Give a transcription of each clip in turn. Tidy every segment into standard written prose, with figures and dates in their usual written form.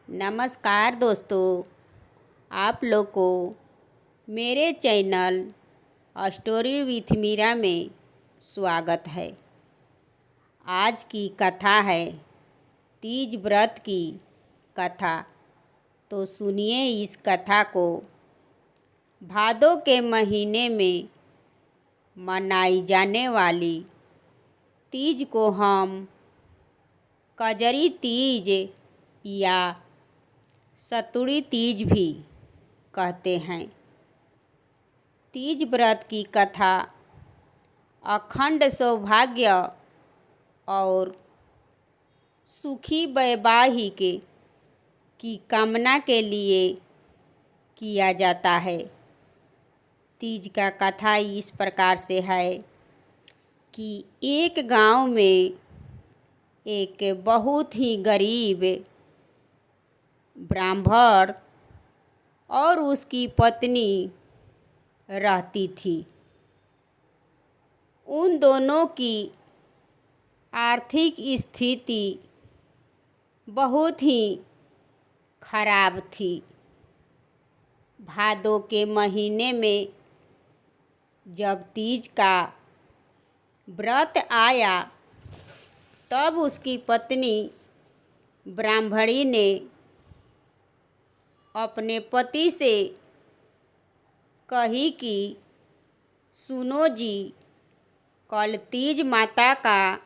नमस्कार दोस्तों, आप लोग को मेरे चैनल स्टोरी विथ मीरा में स्वागत है। आज की कथा है तीज व्रत की कथा। तो सुनिए इस कथा को। भादों के महीने में मनाई जाने वाली तीज को हम कजरी तीज या सतुड़ी तीज भी कहते हैं। तीज व्रत की कथा अखंड सौभाग्य और सुखी वैवाहिक की कामना के लिए किया जाता है। तीज का कथा इस प्रकार से है कि एक गांव में एक बहुत ही गरीब ब्राह्मण और उसकी पत्नी रहती थी। उन दोनों की आर्थिक स्थिति बहुत ही खराब थी। भादों के महीने में जब तीज का व्रत आया तब उसकी पत्नी ब्राह्मणी ने अपने पति से कही कि सुनो जी, कल तीज माता का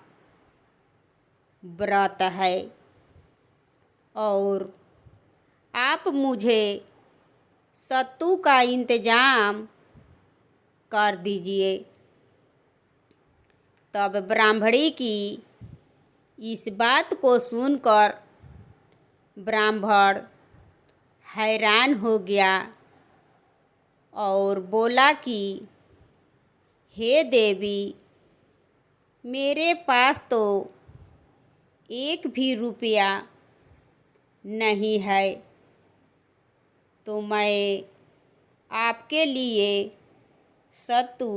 व्रत है और आप मुझे सत्तू का इंतजाम कर दीजिए। तब ब्राह्मणी की इस बात को सुनकर ब्राह्मण हैरान हो गया और बोला कि हे देवी, मेरे पास तो एक भी रुपया नहीं है, तो मैं आपके लिए सत्तू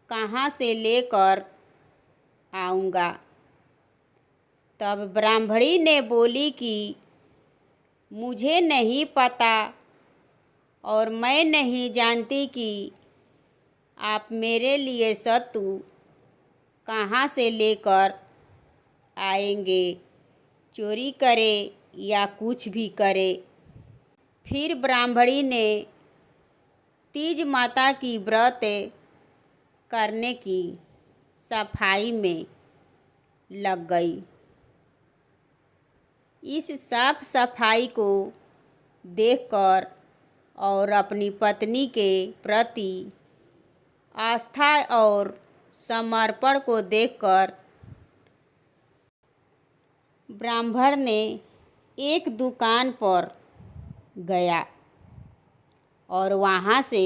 कहाँ से लेकर आऊँगा। तब ब्राह्मणी ने बोली कि मुझे नहीं पता और मैं नहीं जानती कि आप मेरे लिए सत्तू कहाँ से लेकर आएंगे, चोरी करे या कुछ भी करे। फिर ब्राह्मणी ने तीज माता की व्रत करने की सफाई में लग गई। इस साफ सफाई को देखकर और अपनी पत्नी के प्रति आस्था और समर्पण को देखकर ब्राह्मण ने एक दुकान पर गया और वहाँ से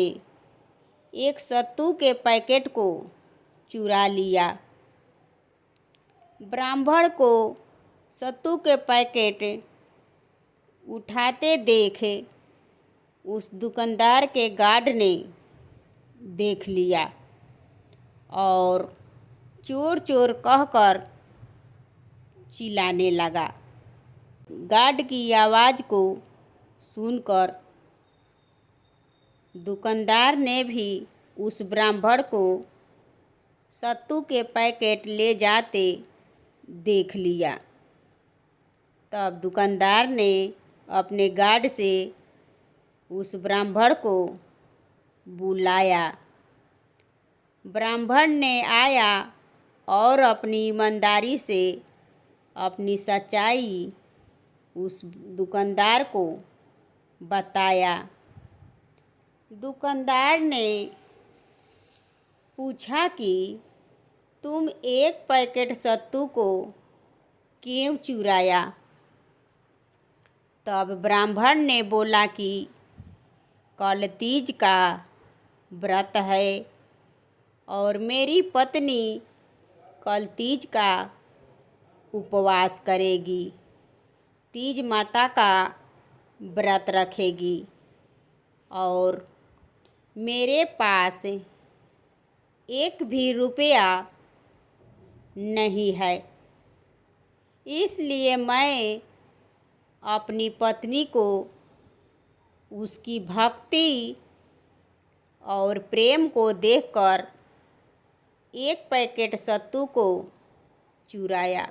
एक सत्तू के पैकेट को चुरा लिया। ब्राह्मण को सत्तू के पैकेट उठाते देखे उस दुकानदार के गार्ड ने देख लिया और चोर चोर कहकर चिल्लाने लगा। गार्ड की आवाज़ को सुनकर दुकानदार ने भी उस ब्राह्मण को सत्तू के पैकेट ले जाते देख लिया। तब दुकानदार ने अपने गार्ड से उस ब्राह्मण को बुलाया। ब्राह्मण ने आया और अपनी ईमानदारी से अपनी सच्चाई उस दुकानदार को बताया। दुकानदार ने पूछा कि तुम एक पैकेट सत्तू को क्यों चुराया। तब ब्राह्मण ने बोला कि कल तीज का व्रत है और मेरी पत्नी कल तीज का उपवास करेगी, तीज माता का व्रत रखेगी और मेरे पास एक भी रुपया नहीं है, इसलिए मैं अपनी पत्नी को उसकी भक्ति और प्रेम को देखकर एक पैकेट सत्तू को चुराया,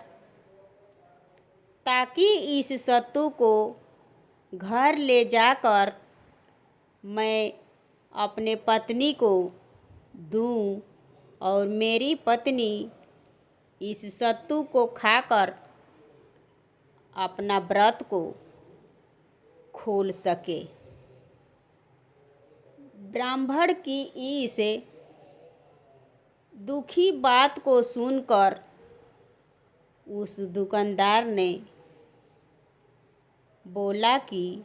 ताकि इस सत्तू को घर ले जाकर मैं अपने पत्नी को दूं और मेरी पत्नी इस सत्तू को खाकर अपना व्रत को खोल सके। ब्राह्मण की इस दुखी बात को सुनकर उस दुकानदार ने बोला कि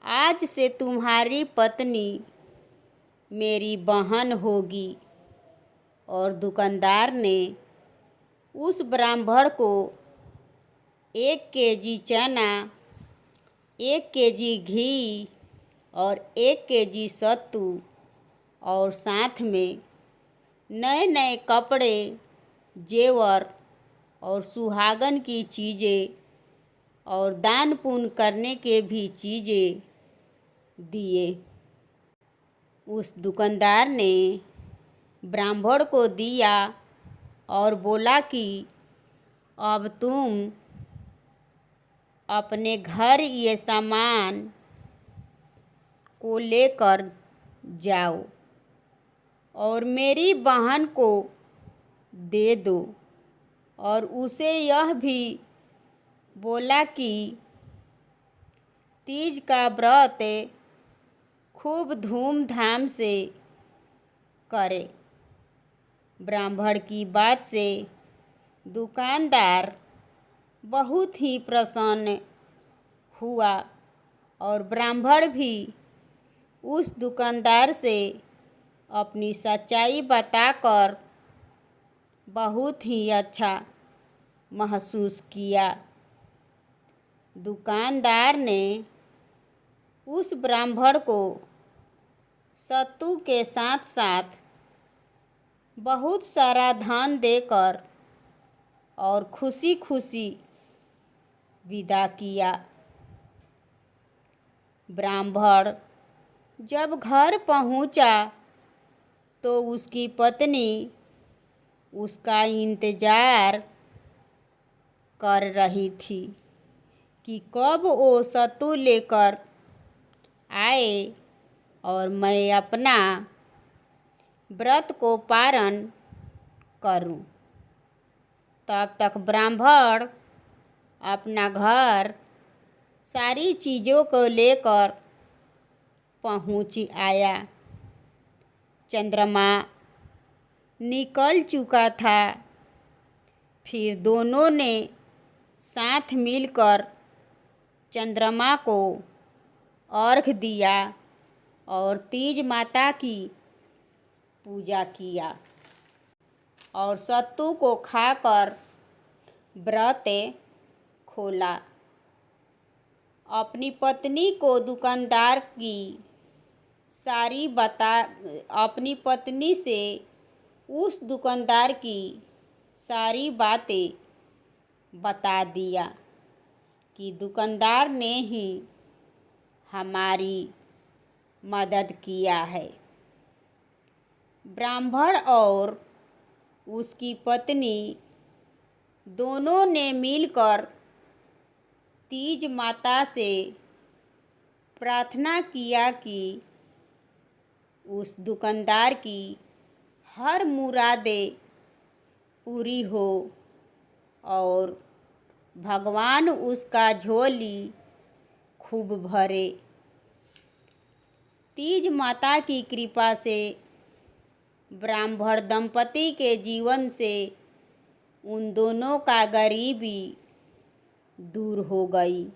आज से तुम्हारी पत्नी मेरी बहन होगी। और दुकानदार ने उस ब्राह्मण को 1 केजी चना, 1 केजी घी और 1 केजी सत्तू और साथ में नए नए कपड़े, जेवर और सुहागन की चीज़ें और दान पुण्य करने के भी चीज़ें दिए। उस दुकानदार ने ब्राह्मण को दिया और बोला कि अब तुम अपने घर ये सामान को लेकर जाओ और मेरी बहन को दे दो। और उसे यह भी बोला कि तीज का व्रत खूब धूमधाम से करे। ब्राह्मण की बात से दुकानदार बहुत ही प्रसन्न हुआ और ब्राह्मण भी उस दुकानदार से अपनी सच्चाई बताकर बहुत ही अच्छा महसूस किया। दुकानदार ने उस ब्राह्मण को सत्तू के साथ साथ बहुत सारा धन देकर और खुशी खुशी विदा किया। ब्राह्मण जब घर पहुंचा तो उसकी पत्नी उसका इंतज़ार कर रही थी कि कब वो सत्तू लेकर आए और मैं अपना व्रत को पारण करूं। तब तक ब्राह्मण अपना घर सारी चीज़ों को लेकर पहुंच आया। चंद्रमा निकल चुका था। फिर दोनों ने साथ मिलकर चंद्रमा को अर्घ्य दिया और तीज माता की पूजा किया और सत्तू को खाकर व्रत खोला। अपनी पत्नी को दुकानदार की अपनी पत्नी से उस दुकानदार की सारी बातें बता दिया कि दुकानदार ने ही हमारी मदद किया है। ब्राह्मण और उसकी पत्नी दोनों ने मिलकर तीज माता से प्रार्थना किया कि उस दुकानदार की हर मुरादें पूरी हो और भगवान उसका झोली खूब भरे। तीज माता की कृपा से ब्राह्मण दंपति के जीवन से उन दोनों का गरीबी दूर हो गई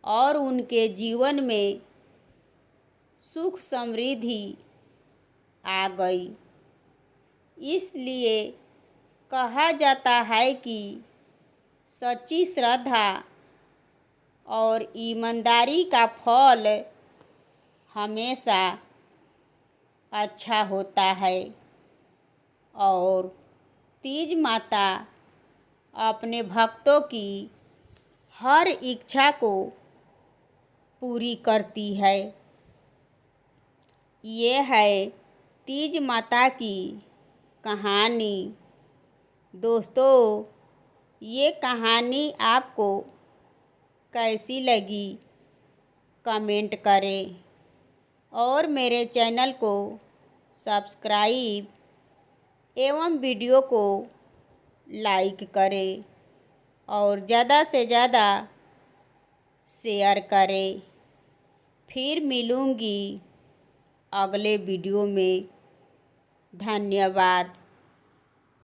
और उनके जीवन में सुख समृद्धि आ गई। इसलिए कहा जाता है कि सच्ची श्रद्धा और ईमानदारी का फल हमेशा अच्छा होता है और तीज माता अपने भक्तों की हर इच्छा को पूरी करती है। ये है तीज माता की कहानी। दोस्तों, ये कहानी आपको कैसी लगी कमेंट करें और मेरे चैनल को सब्सक्राइब एवं वीडियो को लाइक करें और ज़्यादा से ज़्यादा शेयर करें। फिर मिलूँगी अगले वीडियो में। धन्यवाद।